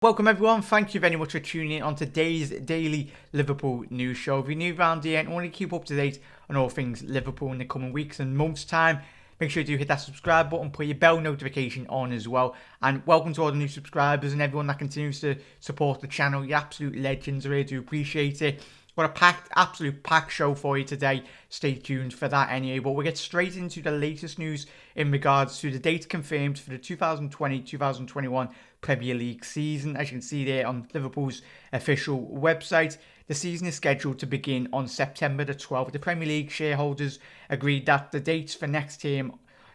Welcome everyone, thank you very much for tuning in on today's daily Liverpool news show. If you're new around here and want to keep up to date on all things Liverpool in the coming weeks and months time, make sure you do hit that subscribe button, put your bell notification on as well. And welcome to all the new subscribers and everyone that continues to support the channel. You're absolute legends, I really do appreciate it. Got a absolute packed show for you today. Stay tuned for that anyway. But we'll get straight into the latest news in regards to the date confirmed for the 2020-2021 Premier League season. As you can see there on Liverpool's official website, the season is scheduled to begin on September the 12th. The Premier League shareholders agreed that the dates for next term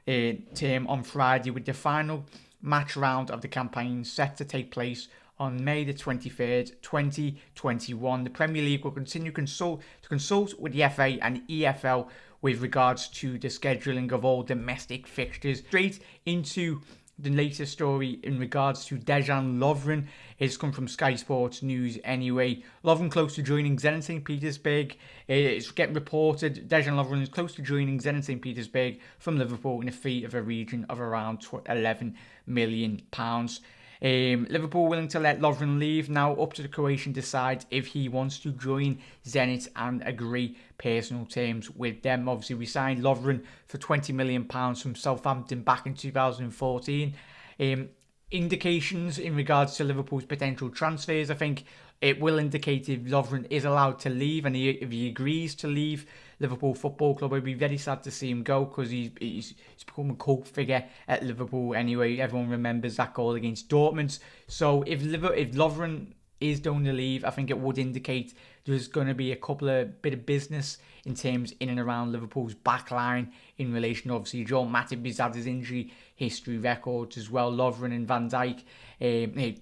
on Friday, with the final match round of the campaign set to take place on May the 23rd, 2021. The Premier League will continue to consult with the FA and EFL with regards to the scheduling of all domestic fixtures. Straight into the latest story in regards to Dejan Lovren. It's come from Sky Sports News anyway. Lovren close to joining Zenit St. Petersburg. It's getting reported Dejan Lovren is close to joining Zenit St. Petersburg from Liverpool in a fee of a region of around £11 million. Liverpool willing to let Lovren leave. Now up to the Croatian decides if he wants to join Zenit and agree personal terms with them. Obviously, we signed Lovren for £20 million from Southampton back in 2014. Indications in regards to Liverpool's potential transfers, I think it will indicate if Lovren is allowed to leave, and if he agrees to leave Liverpool Football Club. I'd be very sad to see him go because he's become a cult figure at Liverpool anyway. Everyone remembers that goal against Dortmund. So if Lovren is going to leave, I think it would indicate there's going to be a couple of bit of business in terms in and around Liverpool's back line in relation. Obviously, Joel Matip has had his injury history records as well. Lovren and Van Dijk,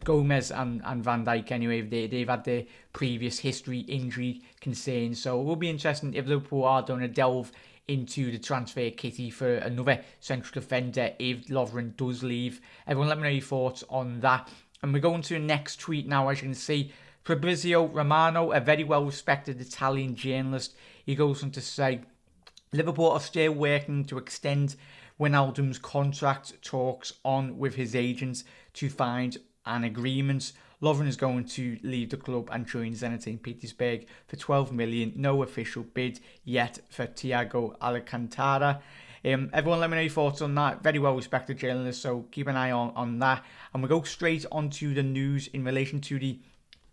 Gomez and Van Dijk anyway, they've had their previous history injury concerns. So it will be interesting if Liverpool are going to delve into the transfer kitty for another central defender if Lovren does leave. Everyone let me know your thoughts on that. And we're going to the next tweet now. As you can see, Fabrizio Romano, a very well-respected Italian journalist, he goes on to say, Liverpool are still working to extend Wijnaldum's contract talks on with his agents to find an agreement. Lovren is going to leave the club and join Zenit St. Petersburg for £12 million. No official bid yet for Thiago Alcantara. Everyone let me know your thoughts on that. Very well respected journalist, so keep an eye on that. And we'll go straight on to the news in relation to the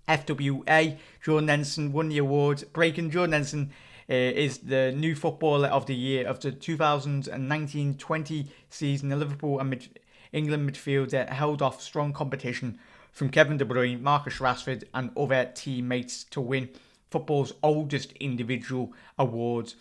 FWA. Jordan Henderson won the award. Jordan Henderson is the new footballer of the year of the 2019-20 season. The Liverpool and England midfielder held off strong competition from Kevin De Bruyne, Marcus Rashford and other teammates to win football's oldest individual award.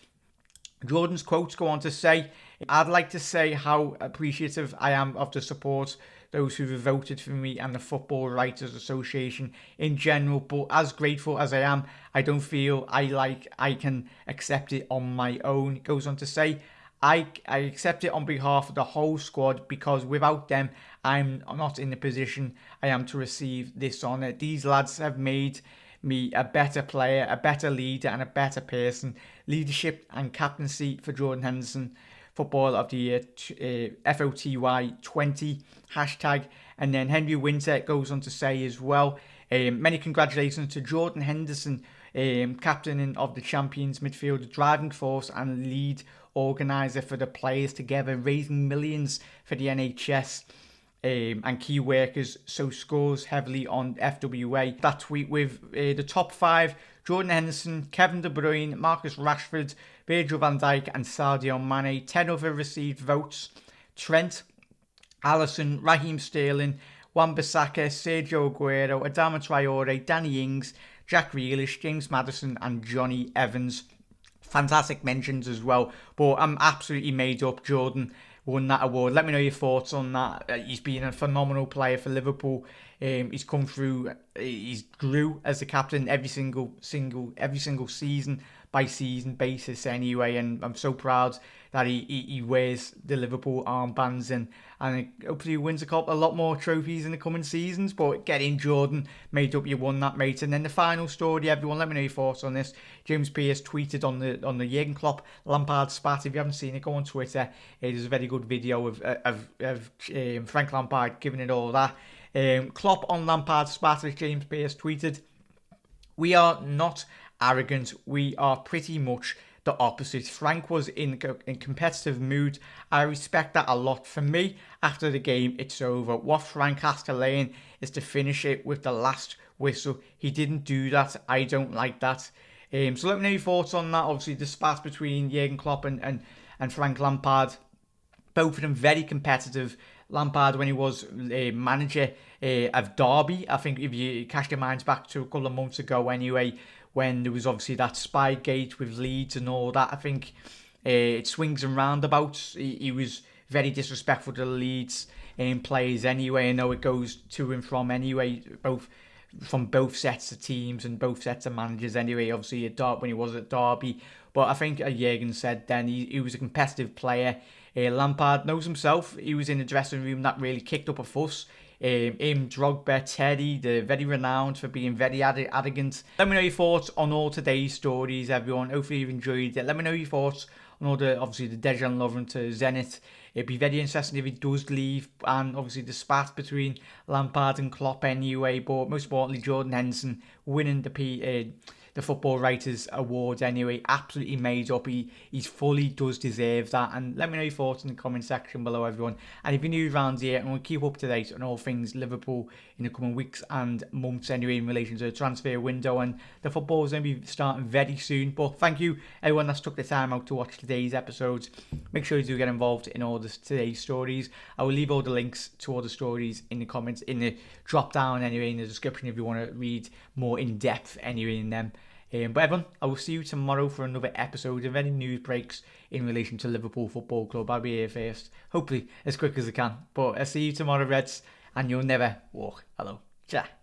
Jordan's quotes go on to say, I'd like to say how appreciative I am of the support those who have voted for me and the Football Writers Association in general, but as grateful as I am, I don't feel I can accept it on my own. It goes on to say, I accept it on behalf of the whole squad because without them, I'm not in the position I am to receive this honour. These lads have made me a better player, a better leader and a better person. Leadership and captaincy for Jordan Henderson, Footballer of the Year, FOTY20 hashtag. And then Henry Winter goes on to say as well, many congratulations to Jordan Henderson, captain of the champions midfield, driving force and lead organiser for the players together, raising millions for the NHS. And key workers, so scores heavily on FWA. That tweet with the top 5, Jordan Henderson, Kevin De Bruyne, Marcus Rashford, Virgil van Dijk and Sadio Mane. 10 other received votes: Trent, Alisson, Raheem Sterling, Wan-Bissaka, Sergio Aguero, Adama Traore, Danny Ings, Jack Grealish, James Maddison and Johnny Evans. Fantastic mentions as well, but I'm absolutely made up. Jordan won that award. Let me know your thoughts on that. He's been a phenomenal player for Liverpool. He's come through. He's grew as a captain every single season by season basis anyway, and I'm so proud that he wears the Liverpool armbands and hopefully wins a lot more trophies in the coming seasons. But get in, Jordan, made up, you won that, mate. And then the final story, everyone, let me know your thoughts on this. James Pearce tweeted on the Jurgen Klopp Lampard spat. If you haven't seen it, go on Twitter. There's a very good video of Frank Lampard giving it all that. Klopp on Lampard's spat, James Pearce tweeted, "We are not arrogant. We are pretty much the opposite. Frank was in competitive mood. I respect that a lot. For me, after the game, it's over. What Frank has to learn is to finish it with the last whistle. He didn't do that. I don't like that." So let me know your thoughts on that. Obviously, the spat between Jurgen Klopp and Frank Lampard. Both of them very competitive. Lampard, when he was manager of Derby, I think if you cast your minds back to a couple of months ago anyway, when there was obviously that Spygate with Leeds and all that, I think it swings and roundabouts. He was very disrespectful to the Leeds players anyway. I know it goes to and from anyway, from both sets of teams and both sets of managers anyway, obviously when he was at Derby. But I think Jurgen said then he was a competitive player. Lampard knows himself. He was in the dressing room that really kicked up a fuss. Him, Drogba, Terry, they're very renowned for being very arrogant. Let me know your thoughts on all today's stories, everyone. Hopefully you've enjoyed it. Let me know your thoughts on all obviously the Dejan Lovren to Zenit. It'd be very interesting if he does leave, and obviously the spat between Lampard and Klopp anyway. But most importantly, Jordan Henderson winning the Football Writers Award anyway. Absolutely made up. He fully does deserve that. And let me know your thoughts in the comment section below, everyone. And if you're new around here, and we'll keep up to date on all things Liverpool in the coming weeks and months anyway, in relation to the transfer window, and the football is going to be starting very soon. But thank you everyone that's took the time out to watch today's episodes. Make sure you do get involved in all today's stories. I will leave all the links to all the stories in the comments, in the drop down anyway, in the description, if you want to read more in depth anyway in them. But everyone, I will see you tomorrow for another episode of any news breaks in relation to Liverpool Football Club. I'll be here first, hopefully as quick as I can. But I'll see you tomorrow, Reds, and you'll never walk alone. Ciao.